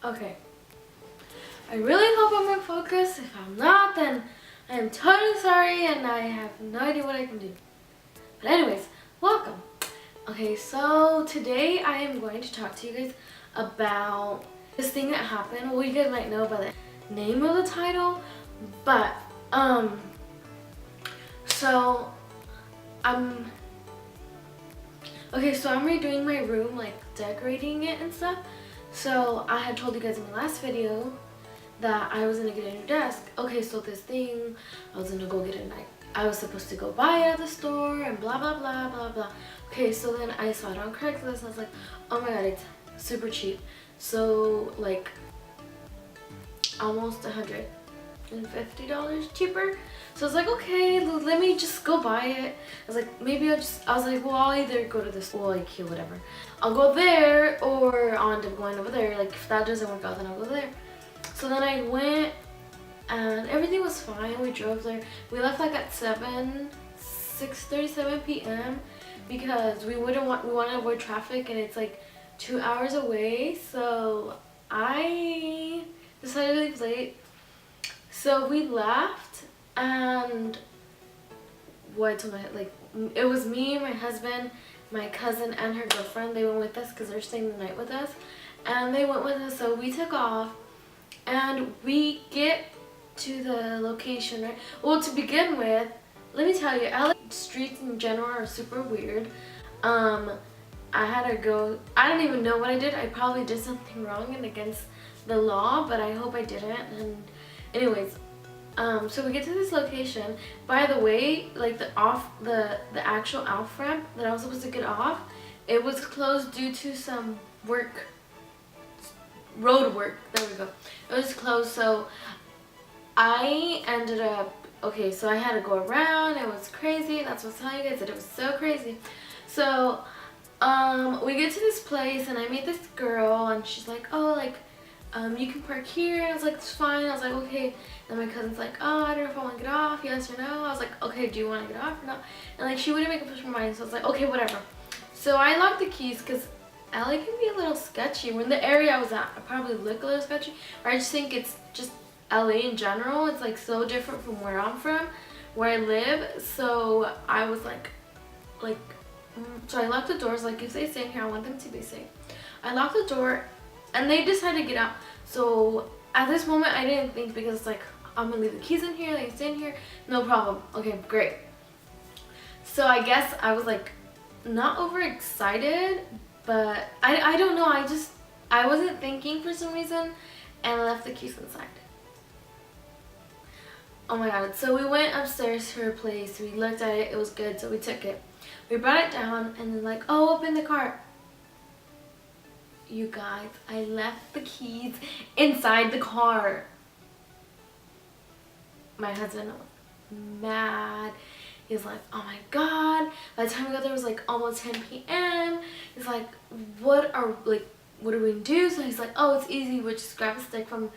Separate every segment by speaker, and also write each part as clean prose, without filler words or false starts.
Speaker 1: Okay. I really hope I'm in focus. If I'm not, then I am totally sorry and I have no idea what I can do. But anyways, welcome. Okay, so today I am going to talk to you guys about this thing that happened. Well, you guys might know by the name of the title, but so I'm so I'm redoing my room, like decorating it and stuff. So I had told you guys in my last video that I was gonna get a new desk. Okay, so this thing, I was gonna go get it, I was supposed to go buy it at the store and blah blah blah blah blah. Okay, so then I saw it on Craigslist and I was like, oh my god, it's super cheap. So like almost $150 cheaper. So I was like, okay, let me just go buy it. I was like, maybe I was like, well, I'll either go to the school, IKEA, whatever. I'll go there, or I'll end up going over there. Like, if that doesn't work out, then I'll go there. So then I went, and everything was fine. We drove there. We left like at 6:37 p.m. because we want to avoid traffic, and it's like 2 hours away. So I decided to leave late. So we left, and it was me, my husband, my cousin, and her girlfriend. They went with us because they're staying the night with us, and they went with us. So we took off, and we get to the location, right? Well, to begin with, let me tell you, LA streets in general are super weird. I had to go. I don't even know what I did. I probably did something wrong and against the law, but I hope I didn't. And anyways, so we get to this location. By the way, like the actual off ramp that I was supposed to get off, it was closed due to some road work. There we go. It was closed, so I ended up, okay, so I had to go around. It was crazy. That's what I'm telling you guys, that it was so crazy. So we get to this place, and I meet this girl, and she's like, oh, like you can park here. I was like, it's fine. I was like, okay. And my cousin's like, oh, I don't know if I want to get off, yes or no. I was like, okay, do you want to get off or not? And like, she wouldn't make up her mind, so I was like, okay, whatever. So I locked the keys because LA can be a little sketchy. When the area I was at, I probably look a little sketchy. Or I just think it's just LA in general. It's like so different from where I'm from, where I live. So I was so I locked the doors. Like, if they stay in here, I want them to be safe. I locked the door, and they decided to get out. So at this moment, I didn't think, because it's like, I'm gonna leave the keys in here, they can stay in here, no problem. Okay, great. So I guess I was like not overexcited, but I don't know, I wasn't thinking for some reason, and I left the keys inside. Oh my god. So we went upstairs to her place, we looked at it, it was good, so we took it. We brought it down, and then like, oh, open the car. You guys, I left the keys inside the car. My husband was mad. He's like, oh my god. By the time we got there, it was like almost 10 p.m. He's like, what are we gonna do? So he's like, oh, it's easy. We'll just grab a stick from.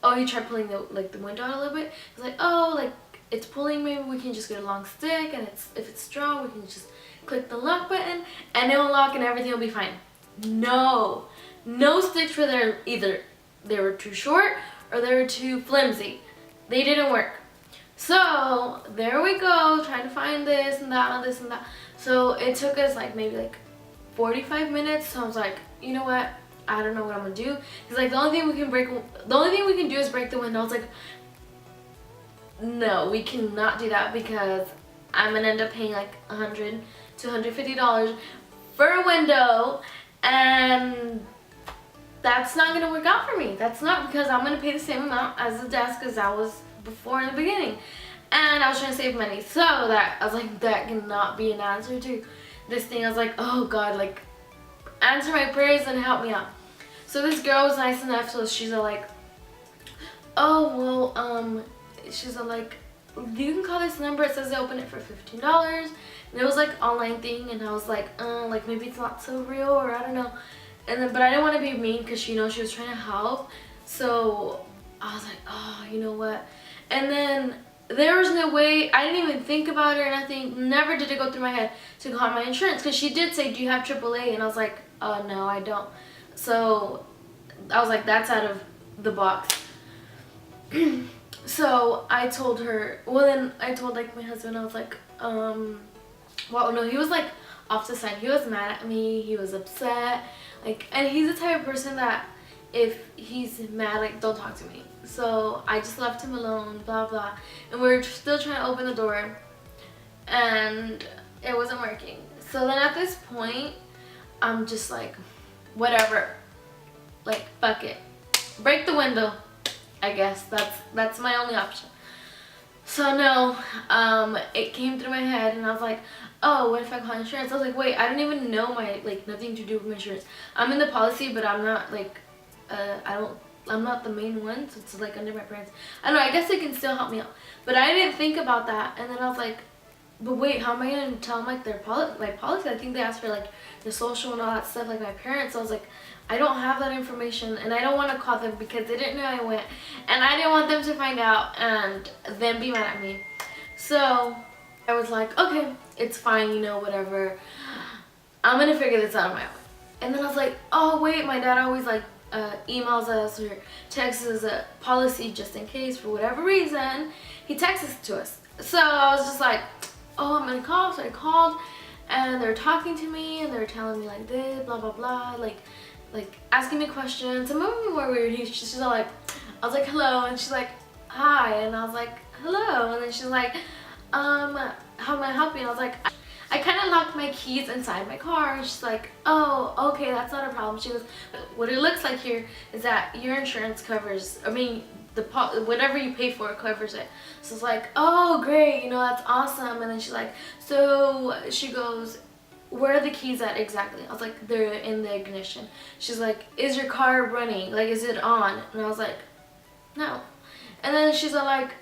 Speaker 1: Oh, he tried pulling the window out a little bit. He's like, oh, like it's pulling. Maybe we can just get a long stick, and if it's strong, we can just click the lock button, and it will lock, and everything will be fine. No sticks were there either. They were too short or they were too flimsy. They didn't work. So there we go, trying to find this and that and this and that. So it took us like maybe like 45 minutes. So I was like, you know what? I don't know what I'm gonna do. He's like, the only thing we can do is break the window. I was like, no, we cannot do that, because I'm gonna end up paying like $100 to $150 for a window, and that's not gonna work out for me. That's not, because I'm gonna pay the same amount as the desk as I was before in the beginning, and I was trying to save money. So that I was like, that cannot be an answer to this thing. I was like, oh god, like answer my prayers and help me out. So this girl was nice enough, so she's like, oh well, she's like, you can call this number, it says they open it for $15, and it was like online thing, and I was like maybe it's not so real, or I don't know. And then, but I didn't want to be mean, because she was trying to help. So I was like, oh, you know what? And then there was no way, I didn't even think about it or nothing. Never did it go through my head to call my insurance, because she did say, do you have AAA? And I was like, oh no, I don't. So I was like, that's out of the box. So I told her, well then I told like my husband, I was like, well no, he was like off the side. He was mad at me, he was upset. Like, and he's the type of person that if he's mad, like, don't talk to me. So I just left him alone, blah blah. And we were still trying to open the door and it wasn't working. So then at this point, I'm just like, whatever, like, fuck it, break the window. I guess that's my only option. So no, it came through my head and I was like, oh, what if I call insurance? I was like, wait, I don't even know my, like, nothing to do with my insurance. I'm in the policy, but I'm not like, I'm not the main one, so it's like under my parents. I don't know, I guess they can still help me out. But I didn't think about that, and then I was like, but wait, how am I gonna tell them like my policy? I think they asked for like the social and all that stuff, like my parents. So I was like, I don't have that information, and I don't want to call them because they didn't know I went, and I didn't want them to find out and then be mad at me. So I was like, okay, it's fine, you know, whatever. I'm gonna figure this out on my own. And then I was like, oh wait, my dad always like emails us or texts us a policy just in case for whatever reason. He texts it to us. So I was just like, oh, I'm gonna call. So I called and they're talking to me and they're telling me like this, blah blah blah, like asking me questions. Some of them were weird. She's all like, I was like, hello, and she's like, hi, and I was like, hello, and then she's like, how may I help you? And I was like, I kind of locked my keys inside my car, and she's like, oh, okay, that's not a problem. She goes, what it looks like here is that your insurance covers, I mean, whatever you pay for it covers it. So it's like, oh great, you know, that's awesome. And then she's like, so she goes, where are the keys at exactly? I was like, they're in the ignition. She's like, is your car running? Like, is it on? And I was like, no. And then she's like,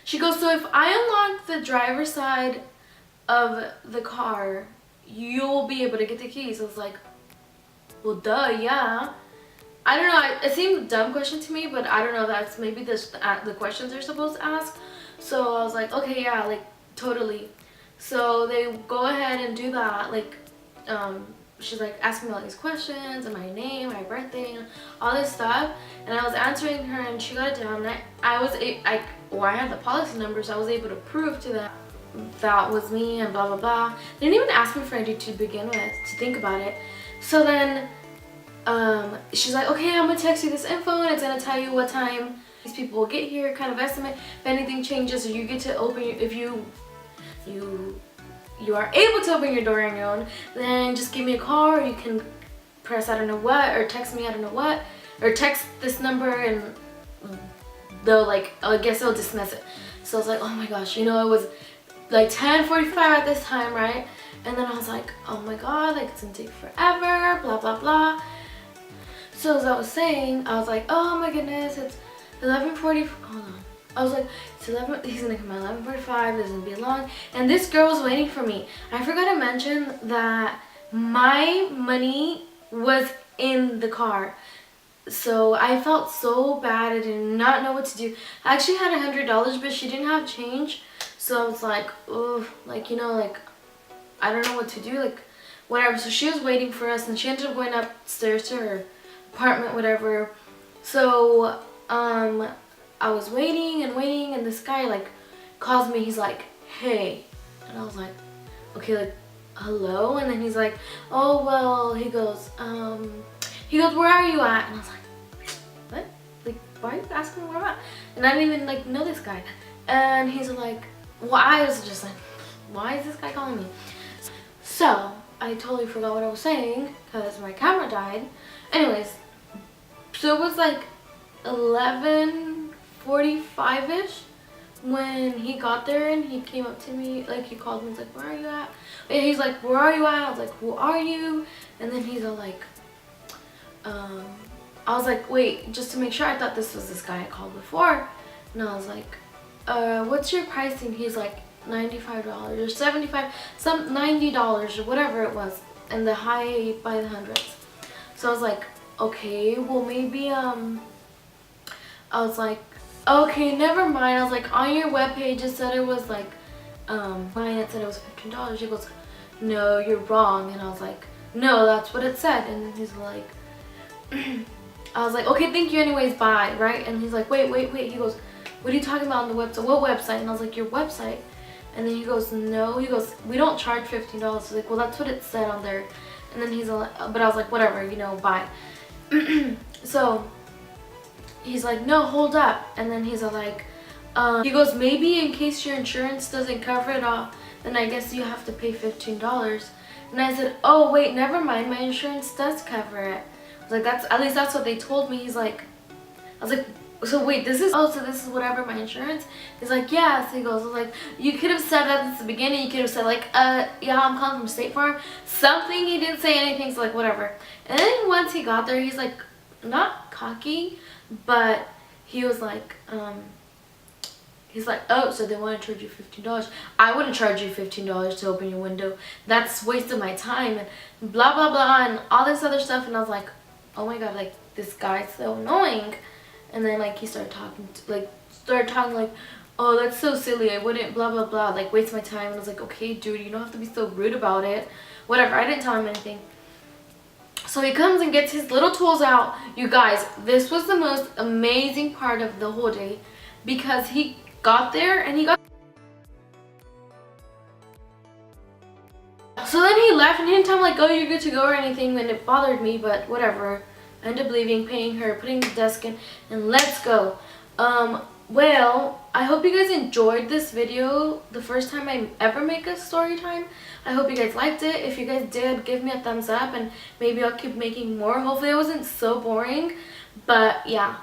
Speaker 1: she goes, so if I unlock the driver's side of the car, you'll be able to get the keys. I was like, well, duh, yeah. I don't know, it seemed a dumb question to me, but I don't know, that's maybe the questions they're supposed to ask. So I was like, okay, yeah, like, totally. So they go ahead and do that, like, she's like asking me all these questions, and my name, my birthday, and all this stuff, and I was answering her, and she got it down, and I had the policy number, so I was able to prove to them that was me, and blah, blah, blah. They didn't even ask me for ID to begin with, to think about it. So then, she's like, okay, I'm gonna text you this info and it's gonna tell you what time these people will get here, kind of estimate. If anything changes or you get to open, if you are able to open your door on your own, then just give me a call, or you can press I don't know what, or text me I don't know what, or text this number and they'll like, I guess they'll dismiss it. So I was like, oh my gosh, you know, it was like 10:45 at this time, right? And then I was like, oh my god, like it's gonna take forever, blah blah blah. So as I was saying, I was like, oh my goodness, it's 11:40. Hold on. I was like, it's 11. He's gonna come at 11:45. This is gonna be long. And this girl was waiting for me. I forgot to mention that my money was in the car. So I felt so bad. I did not know what to do. I actually had $100, but she didn't have change. So I was like, oh, like, you know, like, I don't know what to do, like, whatever. So she was waiting for us, and she ended up going upstairs to her apartment, whatever. So I was waiting and waiting, and this guy like calls me. He's like, hey, and I was like, okay, like, hello. And then he's like, oh well, he goes, where are you at? And I was like, what, like, why are you asking me where I'm at? And I didn't even like know this guy. And he's like, well, I was just like, why is this guy calling me? So I totally forgot what I was saying because my camera died. Anyways, so it was like 11:45ish when he got there, and he came up to me, like he called me, he's like, where are you at? And he's like, where are you at? I was like, who are you? And then he's all like, I was like, wait, just to make sure, I thought this was this guy I called before. And I was like, what's your pricing? He's like, $95 or $75, some $90 or whatever it was, and the high by the hundreds. So I was like, okay, well maybe I was like, okay, never mind. I was like, on your webpage it said it was like mine, it said it was $15. She goes, no, you're wrong. And I was like, no, that's what it said. And he's like, I was like, okay, thank you anyways, bye, right? And he's like, wait. He goes, what are you talking about on the website? What website? And I was like, your website. And then he goes, no. He goes, we don't charge $15. He's like, well, that's what it said on there. And then he's like, but I was like, whatever, you know, bye. So he's like, no, hold up. And then he's like, he goes, maybe in case your insurance doesn't cover it all, then I guess you have to pay $15. And I said, oh wait, never mind, my insurance does cover it. I was like, at least that's what they told me. He's like, I was like, so wait, so this is whatever my insurance? He's like, yeah. So he goes, I was like, you could have said that at the beginning. You could have said like, yeah, I'm calling from State Farm. Something. He didn't say anything, so like, whatever. And then once he got there, he's like, not cocky, but he was like, he's like, oh, so they want to charge you $15. I wouldn't charge you $15 to open your window. That's wasting my time and blah, blah, blah, and all this other stuff. And I was like, oh my God, like, this guy's so annoying. And then, like, he started talking, like, oh, that's so silly. I wouldn't, blah, blah, blah, like, waste my time. And I was like, okay, dude, you don't have to be so rude about it. Whatever. I didn't tell him anything. So he comes and gets his little tools out. You guys, this was the most amazing part of the whole day because he got there and he got... So then he left and he didn't tell me like, oh, you're good to go or anything, and it bothered me, but whatever. I ended up leaving, paying her, putting the desk in, and let's go. Well, I hope you guys enjoyed this video, the first time I ever make a story time. I hope you guys liked it. If you guys did, give me a thumbs up and maybe I'll keep making more. Hopefully it wasn't so boring, but yeah.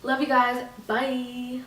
Speaker 1: Love you guys. Bye.